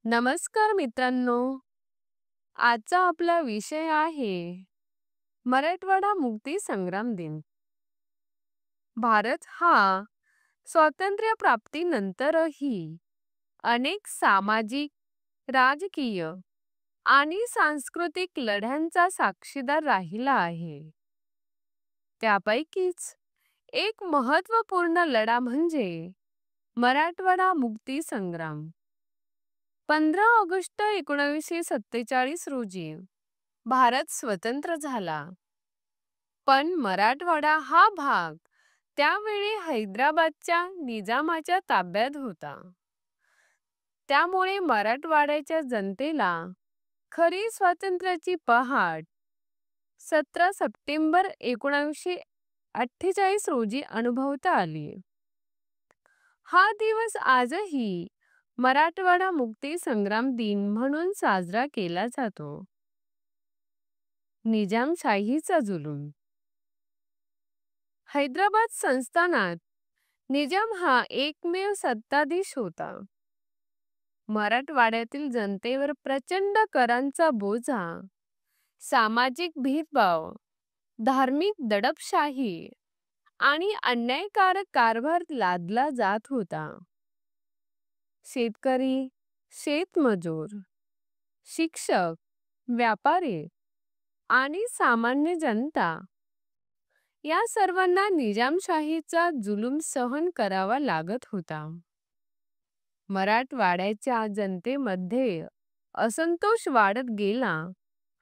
नमस्कार मित्रांनो. आजचा आपला विषय आहे मराठवाडा मुक्ती संग्राम दिन. भारत हा स्वातंत्र्य प्राप्तीनंतरही अनेक सामाजिक, राजकीय आणि सांस्कृतिक लढ्यांचा साक्षीदार राहिला आहे. त्यापैकीच एक महत्त्वपूर्ण लढा म्हणजे मराठवाडा मुक्ती संग्राम. 15 ऑगस्ट 1947 रोजी भारत स्वतंत्र झाला. पण मराठवाडा हा भाग त्यावेळी हैदराबादच्या निजामाच्या ताब्यात होता. त्यामुळे मराठवाड्याच्या जनतेला खरी स्वातंत्र्याची पहाट 17 सप्टेंबर 1948 रोजी अनुभवता आली. हा दिवस आजही मराठवाडा मुक्ती संग्राम दिन म्हणून साजरा केला जातो. निजामशाहीचा जुलूम. हैदराबाद संस्थानात निजाम हा एकमेव सत्ताधीश होता. मराठवाड्यातील जनतेवर प्रचंड करांचा बोजा, सामाजिक भेदभाव, धार्मिक दडपशाही आणि अन्यायकारक कारभार लादला जात होता. शेतकरी, शेतमजूर, शिक्षक, व्यापारी आणि सामान्य जनता या सर्वांना निजामशाहीचा जुलूम सहन करावा लागत होता. मराठवाड्याच्या जनतेमध्ये असंतोष वाढत गेला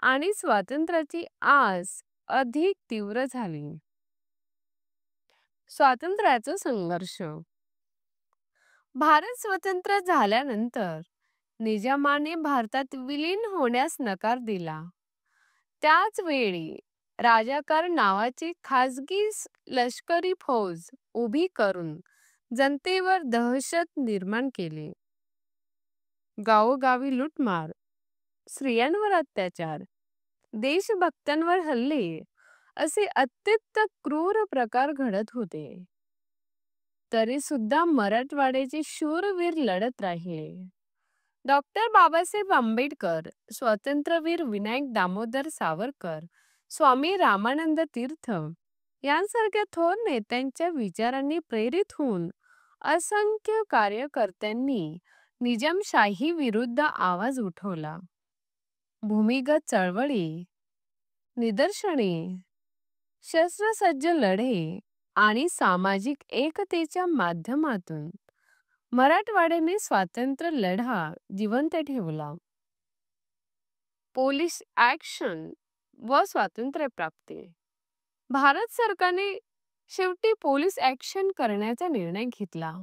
आणि स्वातंत्र्याची आस अधिक तीव्र झाली. स्वातंत्र्याचा संघर्ष. भारत स्वतंत्र झाल्यानंतर निजामाने भारतात विलीन होण्यास नकार दिला. त्याच वेळी राजाकार नावाची खाजगी लष्करी फौज उभी करून जनतेवर दहशत निर्माण केली. गावोगावी लूटमार, स्त्रियांवर अत्याचार, देशभक्तांवर हल्ले असे अत्यंत क्रूर प्रकार घडत होते. तरी सुद्धा मराठवाड्याचे शूरवीर लढत राहिले. डॉक्टर बाबासाहेब आंबेडकर, स्वातंत्र्यवीर विनायक दामोदर सावरकर, स्वामी रामानंद तीर्थ यांसारख्या थोर नेत्यांच्या विचारांनी प्रेरित होऊन असंख्य कार्यकर्त्यांनी निजामशाही विरुद्ध आवाज उठवला. भूमिगत चळवळी, निदर्शने, शस्त्रसज्ज लढे आणि सामाजिक एकतेच्या माध्यमातून मराठवाड्याने स्वातंत्र्य लढा जिवंत ठेवला. पोलीस ॲक्शन व स्वातंत्र्य प्राप्ती. भारत सरकारने शेवटी पोलीस ॲक्शन करण्याचा निर्णय घेतला.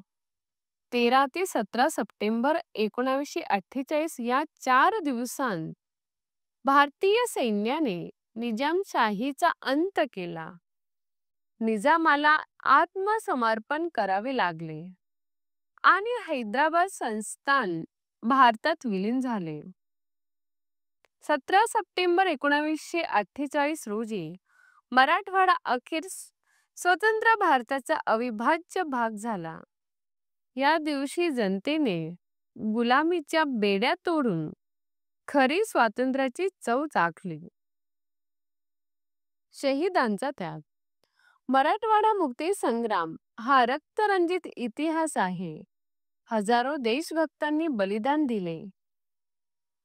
13 ते 17 सप्टेंबर 1948 या 4 दिवसांत भारतीय सैन्याने निजामशाहीचा अंत केला. निजामाला आत्मसमर्पण करावे लागले आणि हैदराबाद संस्थान भारतात विलीन झाले. 17 सप्टेंबर 1948 रोजी मराठवाडा अखेर स्वतंत्र भारताचा अविभाज्य भाग झाला. या दिवशी जनतेने गुलामीच्या बेड्या तोडून खरी स्वातंत्र्याची चव चाखली. शहीदांचा त्याग. मराठवाडा मुक्ती संग्राम हा रक्तरंजित इतिहास आहे. हजारो देशभक्तांनी बलिदान दिले.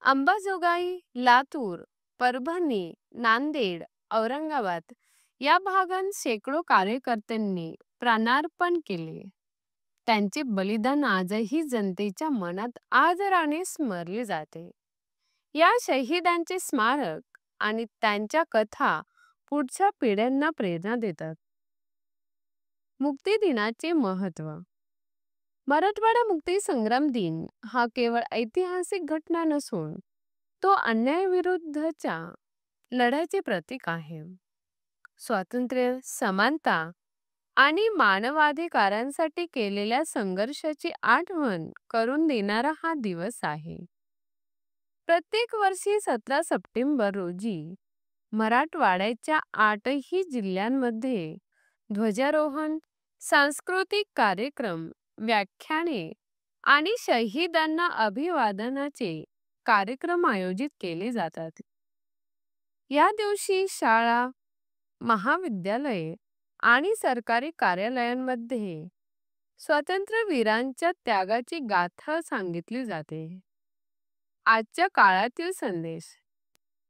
अंबाजोगाई, लातूर, परभणी, नांदेड, औरंगाबाद या भागांत शेकडो कार्यकर्त्यांनी प्राणार्पण केले. त्यांचे बलिदान आजही जनतेच्या मनात आदराने स्मरले जाते. या शहीदांचे स्मारक आणि त्यांच्या कथा पुढच्या पिढ्यांना प्रेरणा देतात. मुक्ती दिनाचे महत्त्व. मराठवाडा मुक्ती संग्राम दिन हा केवळ ऐतिहासिक घटना नसून तो अन्यायाविरुद्धच्या लढ्याचे प्रतीक आहे. स्वातंत्र्य, समानता आणि मानवाधिकारांसाठी केलेल्या संघर्षाची आठवण करून देणारा हा दिवस आहे. प्रत्येक वर्षी 17 सप्टेंबर रोजी मराठवाड्याच्या 8ही जिल्ह्यांमध्ये ध्वजारोहण, सांस्कृतिक कार्यक्रम, व्याख्याने आणि शहीदांना अभिवादनाचे कार्यक्रम आयोजित केले जातात. या दिवशी शाळा, महाविद्यालये आणि सरकारी कार्यालयांमध्ये स्वातंत्र्यवीरांच्या त्यागाची गाथा सांगितली जाते. आजच्या काळातील संदेश.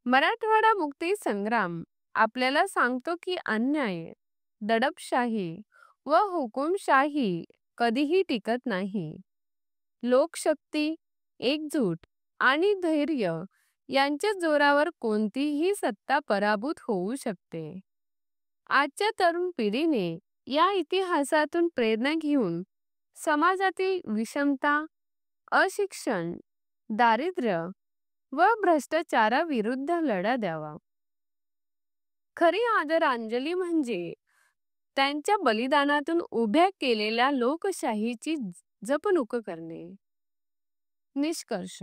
मराठवाडा मुक्ती संग्राम आपल्याला सांगतो की अन्याय, दडपशाही व हुकुमशाही कधीही टिकत नाही. लोकशक्ती, एकजूट आणि धैर्य यांच्या जोरावर कोणतीही सत्ता पराभूत होऊ शकते. आजच्या तरुण पिढीने या इतिहासातून प्रेरणा घेऊन समाजातील विषमता, अशिक्षण, दारिद्र्य व भ्रष्टाचाराविरुद्ध लढा द्यावा. खरी आदरांजली म्हणजे त्यांच्या बलिदानातून उभ्या केलेल्या लोकशाहीची जपणूक करणे. निष्कर्ष.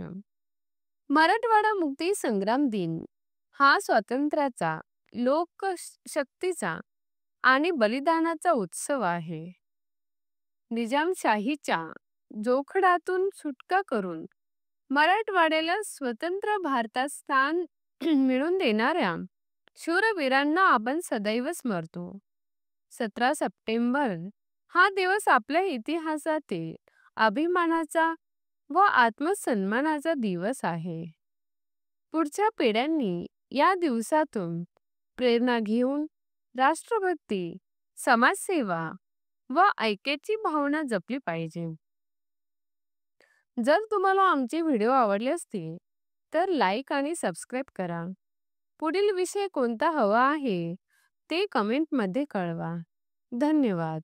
मराठवाडा मुक्ती संग्राम दिन हा स्वातंत्र्याचा, लोकशक्तीचा आणि बलिदानाचा उत्सव आहे. निजामशाहीच्या जोखडातून सुटका करून मराठवाड्याला स्वतंत्र भारतात स्थान मिळवून देणाऱ्या शूरवीरांना आपण सदैव स्मरतो. 17 सप्टेंबर हा दिवस आपल्या इतिहासातील अभिमानाचा व आत्मसन्मानाचा दिवस आहे. पुढच्या पिढ्यांनी या दिवसातून प्रेरणा घेऊन राष्ट्रभक्ती, समाजसेवा व ऐक्याची भावना जपली पाहिजे. जर तुम्हाला आमचे व्हिडिओ आवडले असतील तर लाईक आणि सबस्क्राईब करा. पुढील विषय कोणता हवा आहे ते कमेंटमध्ये कळवा. धन्यवाद.